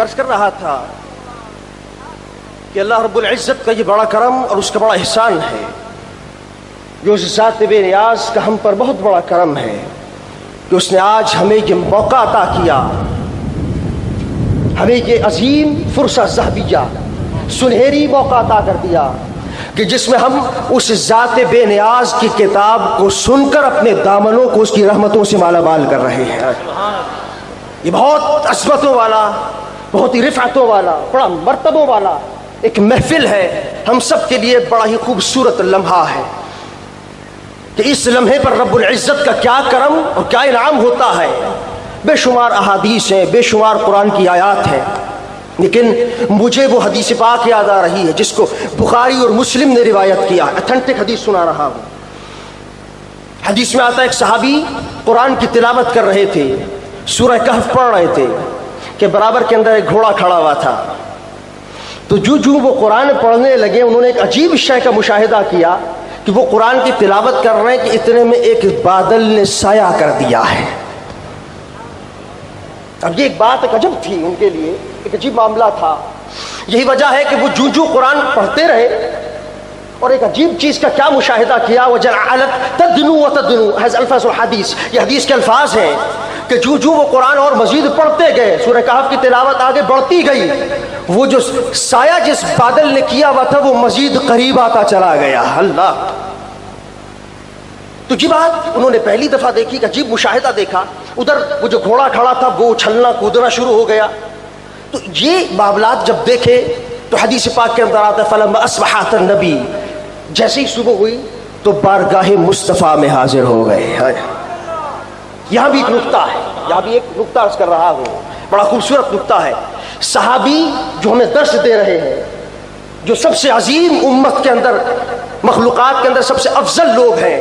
عرض کر رہا تھا کہ اللہ رب العزت کا یہ بڑا کرم اور اس کا بڑا احسان ہے جو اس ذات بے نیاز کا ہم پر بہت بڑا کرم ہے کہ اس نے آج ہمیں یہ موقع عطا کیا، ہمیں یہ عظیم فرصہ ذہبیہ سنہری موقع عطا کر دیا کہ جس میں ہم اس ذات بے نیاز کی کتاب کو سن کر اپنے دامنوں کو اس کی رحمتوں سے مالا مال کر رہے ہیں۔ یہ بہت عظمتوں والا، بہت ہی رفعتوں والا، بڑا مرتبوں والا ایک محفل ہے، ہم سب کے لیے بڑا ہی خوبصورت لمحہ ہے کہ اس لمحے پر رب العزت کا کیا کرم اور کیا انعام ہوتا ہے۔ بے شمار احادیث ہیں، بے شمار قرآن کی آیات ہیں، لیکن مجھے وہ حدیث پاک یاد آ رہی ہے جس کو بخاری اور مسلم نے روایت کیا، اتھینٹک حدیث سنا رہا ہوں۔ حدیث میں آتا ہے ایک صحابی قرآن کی تلاوت کر رہے تھے، سورہ کہف پڑھ رہے تھے کہ برابر کے اندر ایک گھوڑا کھڑا ہوا تھا، تو جو وہ قرآن پڑھنے لگے انہوں نے ایک عجیب شے کا مشاہدہ کیا کہ وہ قرآن کی تلاوت کر رہے ہیں کہ اتنے میں ایک بادل نے سایہ کر دیا ہے۔ اب یہ ایک بات ایک عجب تھی ان کے لیے، ایک عجیب معاملہ تھا۔ یہی وجہ ہے کہ وہ جو قرآن پڑھتے رہے اور ایک عجیب چیز کا کیا مشاہدہ کیا، وَجَعَلَتْ تَدْنُو وَتَدْنُو، الفاظ الحدیث، یہ حدیث کے الفاظ ہیں کہ جو وہ قرآن اور مزید پڑھتے گئے، سورہ کہف کی تلاوت آگے بڑھتی گئی، وہ جو سایہ جس بادل نے کیا ہوا تھا وہ مزید قریب آتا چلا گیا۔ اللہ! تو یہ بات انہوں نے پہلی دفعہ دیکھی، کہ عجیب مشاہدہ دیکھا۔ ادھر وہ جو گھوڑا کھڑا تھا وہ اچھلنا کودنا شروع ہو گیا۔ تو یہ معاملات جب دیکھے تو حدیث پاک کے اندر آتا ہے فَلَمَّا أَصْبَحَ النَّبِيُّ، جیسے ہی صبح ہوئی تو بارگاہ مصطفیٰ میں حاضر ہو گئے۔ یہاں بھی ایک نقطہ ہے، یہاں بھی ایک نقطہ عرض کر رہا ہوں، بڑا خوبصورت نقطہ ہے۔ صحابی جو ہمیں درس دے رہے ہیں، جو سب سے عظیم امت کے اندر، مخلوقات کے اندر سب سے افضل لوگ ہیں،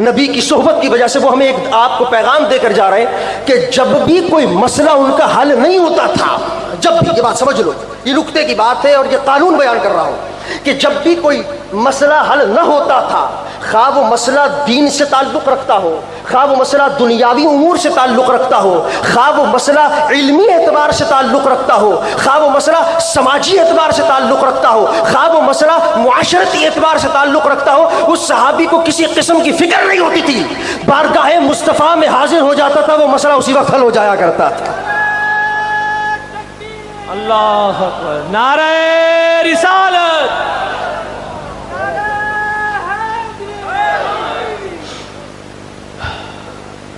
نبی کی صحبت کی وجہ سے وہ ہمیں ایک آپ کو پیغام دے کر جا رہے ہیں کہ جب بھی کوئی مسئلہ ان کا حل نہیں ہوتا تھا، جب بھی، یہ بات سمجھ لو، یہ نقطے کی بات ہے اور یہ قانون بیان کر رہا ہوں کہ جب بھی کوئی مسئلہ حل نہ ہوتا تھا، خواہ وہ مسئلہ دین سے تعلق رکھتا ہو، خواہ وہ مسئلہ دنیاوی امور سے تعلق رکھتا ہو، خواہ وہ مسئلہ علمی اعتبار سے تعلق رکھتا ہو، خواہ وہ مسئلہ سماجی اعتبار سے تعلق رکھتا ہو، خواہ وہ مسئلہ معاشرتی اعتبار سے تعلق رکھتا ہو، اس صحابی کو کسی قسم کی فکر نہیں ہوتی تھی، بارگاہ مصطفیٰ میں حاضر ہو جاتا تھا، وہ مسئلہ اسی وقت حل ہو جایا کرتا تھا۔ اللہ اکبر، نعرہ رسالت!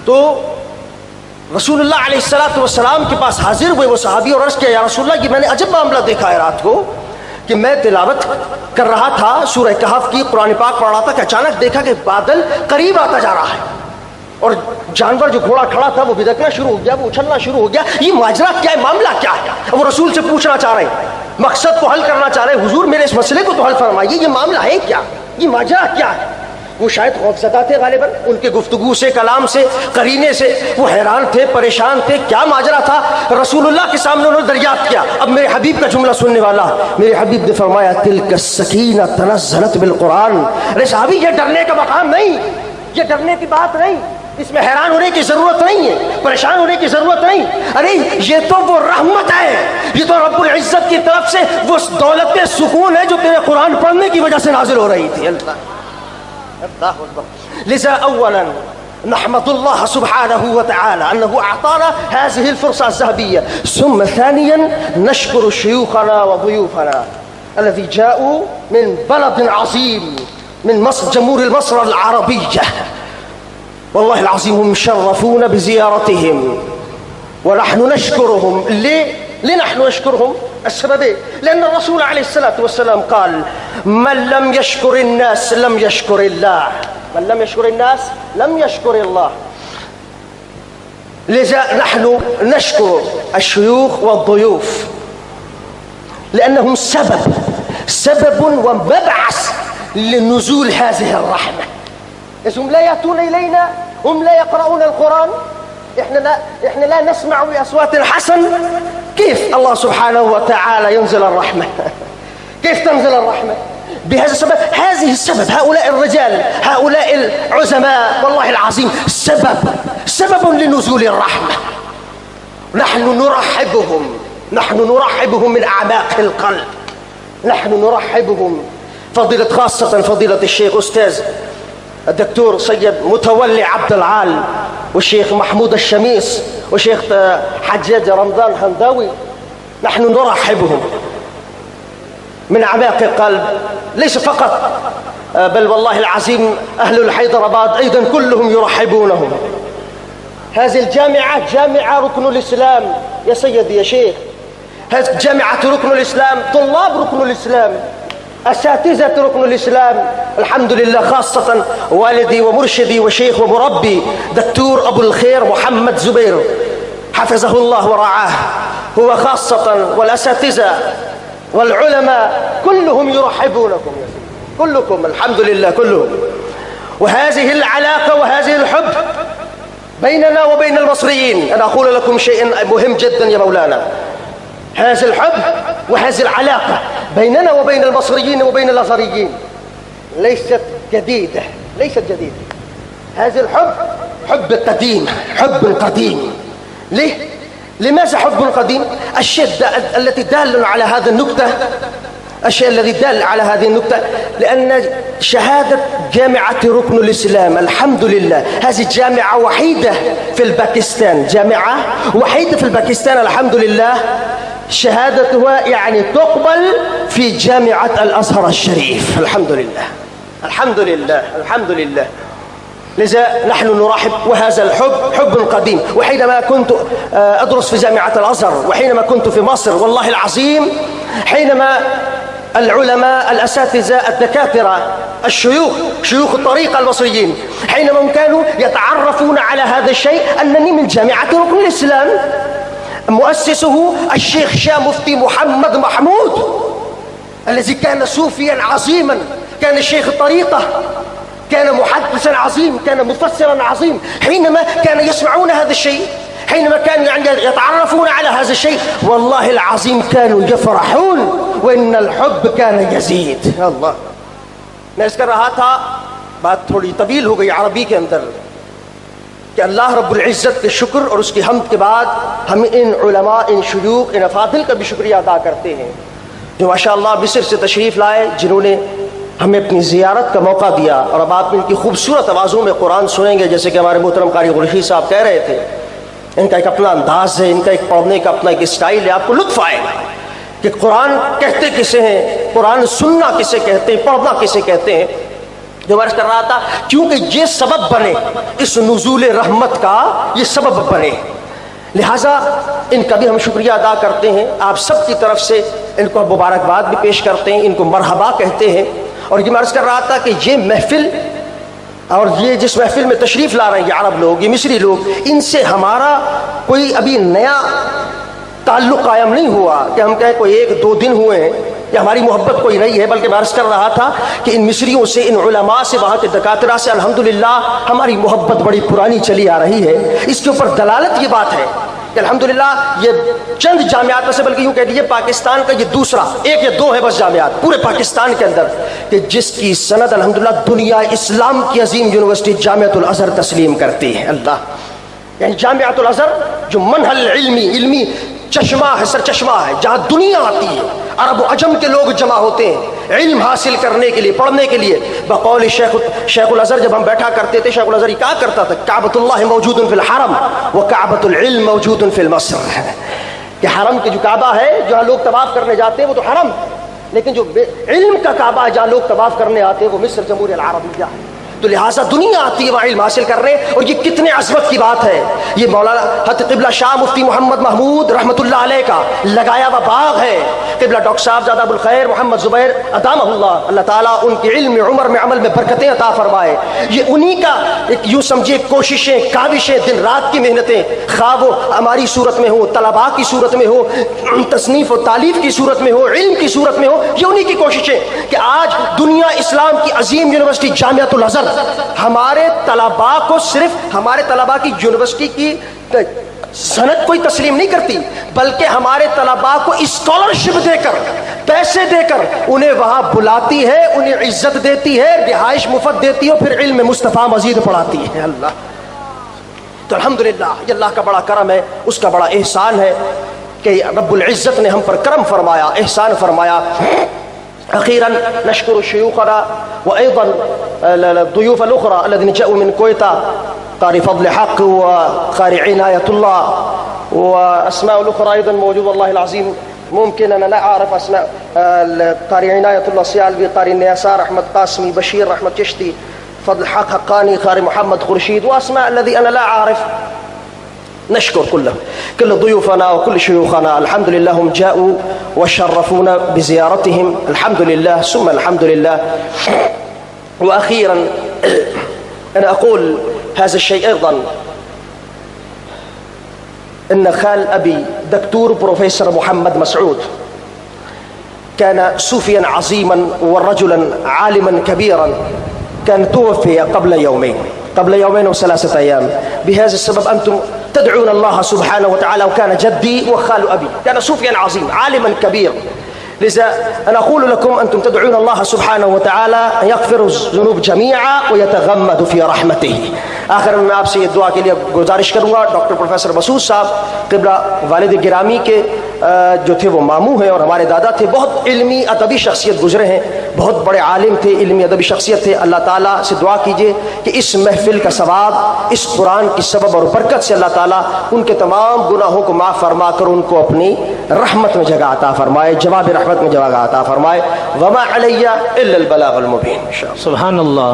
تو رسول اللہ علیہ السلام کے پاس حاضر ہوئے وہ صحابی اور عرض کیا، یا رسول اللہ، یہ میں نے عجب معاملہ دیکھا ہے رات کو کہ میں تلاوت کر رہا تھا سورہ کہف کی، قرآن پاک پڑھ رہا تھا کہ اچانک دیکھا کہ بادل قریب آتا جا رہا ہے اور جانور جو گھوڑا کھڑا تھا وہ بدکنا شروع ہو گیا، وہ اچھلنا شروع ہو گیا۔ یہ ماجرا کیا ہے، معاملہ کیا ہے؟ وہ رسول سے پوچھنا چاہ رہے ہیں، مقصد کو حل کرنا چاہ رہے ہیں، حضور میرے اس مسئلے کو تو حل فرمائیے، یہ معاملہ ہے کیا، یہ ماجرا کیا ہے؟ وہ شاید خوفزدہ تھے، غالباً ان کے گفتگو سے، کلام سے، قرینے سے وہ حیران تھے، پریشان تھے، کیا ماجرا تھا؟ رسول اللہ کے سامنے انہوں نے دریافت کیا۔ اب میرے حبیب کا جملہ سننے والا، میرے حبیب نے فرمایا تلک السکینہ تنزلت بالقرآن۔ ارے صحابی، یہ ڈرنے کا مقام نہیں، یہ ڈرنے کی بات نہیں، اس میں حیران ہونے کی ضرورت نہیں ہے، پریشان ہونے کی ضرورت نہیں۔ ارے یہ تو وہ رحمت ہے، یہ تو رب العزت کی طرف سے وہ دولت سکون ہے جو تیرے قرآن پڑھنے کی وجہ سے نازل ہو رہی تھی۔ اللہ اکبر۔ لذا اولا نحمد الله سبحانه وتعالى أنه أعطانا هذه الفرصة الذهبية، ثم ثانيا نشكر شيوخنا وضيوفنا الذي جاءوا من بلد عظيم، من مصر، جمهورية مصر العربية، والله العظيم هم شرفونا بزيارتهم ونحن نشكرهم. ليه نحن نشكرهم؟ السبب لأن الرسول عليه الصلاة والسلام قال من لم يشكر الناس لم يشكر الله، من لم يشكر الناس لم يشكر الله. لذا نحن نشكر الشيوخ والضيوف لأنهم سبب ومبعث لنزول هذه الرحمة. هم لا يأتون إلينا، هم لا يقرؤون القرآن، إحنا لا نسمع بأصوات حسن. كيف الله سبحانه وتعالى ينزل الرحمة؟ كيف تنزل الرحمة؟ بهذا السبب، هذه السبب، هؤلاء الرجال، هؤلاء العزماء، والله العظيم سبب لنزول الرحمة. نحن نرحبهم نحن نرحبهم من أعماق القلب، نحن نرحبهم خاصة فضيلة الشيخ أستاذ الدكتور سيد متولي عبد العال والشيخ محمود الشميس والشيخ حجاج رمضان حمداوي، نحن نرحبهم من أعماق القلب، ليس فقط بل والله العظيم أهل الحيدرباد أيضا كلهم يرحبونهم. هذه الجامعة جامعة ركن الإسلام يا سيدي يا شيخ، هذه جامعة ركن الإسلام، طلاب ركن الإسلام، أساتذة ركن الإسلام، الحمد لله. خاصة والدي ومرشدي وشيخ ومربي دكتور أبو الخير محمد زبير حفظه الله ورعاه، هو خاصة والأساتذة والعلماء كلهم يرحبونكم يا سيدي، كلكم الحمد لله كلهم. وهذه العلاقة وهذه الحب بيننا وبين المصريين، أنا أقول لكم شيء مهم جدا يا مولانا، هذا الحب وهذه العلاقة بيننا وبين المصريين وبين الأزهريين ليست جديدة، ليست جديدة. هذا الحب حب قديم، حب قديم. ليه؟ لماذا حب قديم؟ الشيء التي دال على هذا النكتة، الشيء الذي دال على هذه النكتة لأن شهادة جامعة ركن الإسلام الحمد لله هذه جامعة وحيدة في الباكستان، جامعة وحيدة في الباكستان الحمد لله، شهادتها يعني تقبل في جامعة الأزهر الشريف الحمد لله الحمد لله الحمد لله. لذا نحن نرحب، وهذا الحب حب قديم. وحينما كنت أدرس في جامعة الأزهر وحينما كنت في مصر والله العظيم، حينما العلماء الأساتذة الدكاترة الشيوخ شيوخ الطريقة المصريين حينما كانوا يتعرفون على هذا الشيء أنني من جامعة ركن الإسلام، مؤسسه الشيخ شاه مفتي محمد محمود الذي كان صوفيا عظيما، كان شيخ الطريقة، كان محدثا عظيم، كان مفسرا عظيم. حينما كانوا يسمعون هذا الشيء، حينما كانوا يتعرفون على هذا الشيء والله العظيم كانوا يفرحون، وإن الحب كان يزيد. اللہ میں اس کر رہا تھا، بات تھوڑی طویل ہو گئی عربی کے اندر، کہ اللہ رب العزت کے شکر اور اس کی حمد کے بعد ہم ان علماء، ان شیوخ، ان افاضل کا بھی شکریہ ادا کرتے ہیں جو ماشاءاللہ مصر سے تشریف لائے، جنہوں نے ہمیں اپنی زیارت کا موقع دیا. اور اب آپ ان کی خوبصورت آوازوں میں قرآن سنیں گے، جیسے کہ ہمارے محترم قاری قریشی صاحب کہہ رہے تھے، ان کا ایک اپنا انداز ہے، ان کا ایک پڑھنے کا اپنا ایک اسٹائل ہے. آپ کو لطف آئے گا کہ قرآن کہتے کسے ہیں، قرآن سننا کسے کہتے ہیں، پڑھنا کسے کہتے ہیں. جو عرض کر رہا تھا، کیونکہ یہ سبب بنے اس نزول رحمت کا، یہ سبب بنے، لہٰذا ان کا بھی ہم شکریہ ادا کرتے ہیں. آپ سب کی طرف سے ان کو مبارکباد بھی پیش کرتے ہیں، ان کو مرحبا کہتے ہیں. اور یہ میں عرض کر رہا تھا کہ یہ محفل اور یہ جس محفل میں تشریف لا رہے ہیں یہ عرب لوگ، یہ مصری لوگ، ان سے ہمارا کوئی ابھی نیا تعلق قائم نہیں ہوا کہ ہم کہیں کوئی ایک دو دن ہوئے ہیں یا ہماری محبت کوئی نہیں ہے، بلکہ میں عرض کر رہا تھا کہ ان مصریوں سے، ان علماء سے، وہاں کے دکاترہ سے الحمدللہ ہماری محبت بڑی پرانی چلی آ رہی ہے. اس کے اوپر دلالت یہ بات ہے کہ الحمدللہ یہ چند جامعات میں سے، بلکہ یوں کہہ دیجیے پاکستان کا یہ دوسرا، ایک یا دو ہے بس جامعات پورے پاکستان کے اندر کہ جس کی سند الحمدللہ دنیا اسلام کی عظیم یونیورسٹی جامعۃ الازہر تسلیم کرتی ہے. اللہ، یعنی جامعۃ الازہر جو منحل علمی چشمہ ہے، سر چشمہ ہے، جہاں دنیا آتی ہے، عرب و عجم کے لوگ جمع ہوتے ہیں علم حاصل کرنے کے لیے، پڑھنے کے لیے. بقول شیخ الازہر جب ہم بیٹھا کرتے تھے، شیخ الازہر کہا کرتا تھا کعبۃ اللہ موجود فی الحرم وکعبۃ العلم موجود فی المصر، کہ حرم کی جو کعبہ ہے جہاں لوگ طواف کرنے جاتے ہیں وہ تو حرم، لیکن جو علم کا کعبہ ہے جہاں لوگ طواف کرنے آتے ہیں وہ مصر جمہوریہ العربیہ ہے. تو لہٰذا دنیا آتی ہے وہاں علم حاصل کر رہے ہیں، اور یہ کتنے عظمت کی بات ہے. یہ مولانا حضرت قبلہ شاہ مفتی محمد محمود رحمۃ اللہ علیہ کا لگایا ہوا باغ ہے. قبلہ ڈاکٹر صاحبزادہ ابو الخیر محمد زبیر ادامہ اللہ، اللہ تعالیٰ ان کی علم، عمر میں، عمل میں برکتیں عطا فرمائے. یہ انہی کا ایک یوں سمجھے کوششیں، کاوشیں، دن رات کی محنتیں، خواہ وہ ہماری صورت میں ہو، طلباء کی صورت میں ہو، تصنیف و تالیف کی صورت میں ہو، علم کی صورت میں ہو، یہ انہی کی کوششیں کہ آج دنیا اسلام کی عظیم یونیورسٹی جامعۃ الازہر ہمارے طلباء کو، صرف ہمارے طلباء کی یونیورسٹی کی سند کوئی تسلیم نہیں کرتی، بلکہ ہمارے طلباء کو اسکالرشپ دے کر، پیسے دے کر انہیں وہاں بلاتی ہے، انہیں عزت دیتی ہے، رہائش مفت دیتی ہے، پھر علم مصطفیٰ مزید پڑھاتی ہے. اللہ، تو الحمدللہ یہ اللہ کا بڑا کرم ہے، اس کا بڑا احسان ہے کہ رب العزت نے ہم پر کرم فرمایا، احسان فرمایا. أخيرا نشكر شيوخنا وأيضا الضيوف الأخرى الذين جاءوا من كويتا، قارئ فضل حق وقارئ عناية الله، وأسماء الأخرى أيضا موجودة والله العظيم ممكن أنا لا أعرف أسماء. قارئ عناية الله سيالبي، قارئ النيسار أحمد قاسمي، بشير أحمد كشتي، فضل حق حقاني، قارئ محمد خورشيد، وأسماء الذي أنا لا أعرف. نشكر كل ضيوفنا وكل شيوخنا، الحمد لله هم جاءوا وشرفونا بزيارتهم، الحمد لله ثم الحمد لله. وأخيرا أنا أقول هذا الشيء أيضا، إن خال أبي دكتور بروفيسور محمد مسعود كان صوفيا عظيما ورجلا عالما كبيرا، كان توفي قبل يومين وثلاثة أيام. بهذا السبب أنتم تدعون الله سبحانه وتعالى، وكان جدي وخال أبي كان صوفيا عظيم عالما كبير. لذا أنا أقول لكم أنتم تدعون الله سبحانه وتعالى أن يغفر الذنوب جميعا ويتغمد في رحمته. آخر میں آپ سے یہ دعا کے لیے گزارش کروں گا، ڈاکٹر پروفیسر مسعود صاحب قبلہ والد گرامی کے جو تھے وہ ماموں ہیں اور ہمارے دادا تھے، بہت علمی ادبی شخصیت گزرے ہیں، بہت بڑے عالم تھے، علمی ادبی شخصیت تھے. اللہ تعالیٰ سے دعا کیجئے کہ اس محفل کا ثواب اس قرآن کی سبب اور برکت سے اللہ تعالیٰ ان کے تمام گناہوں کو معاف فرما کر ان کو اپنی رحمت میں جگہ عطا فرمائے، جواب رحمت میں جگہ عطا فرمائے. وما علی الا البلاغ المبین. سبحان اللہ.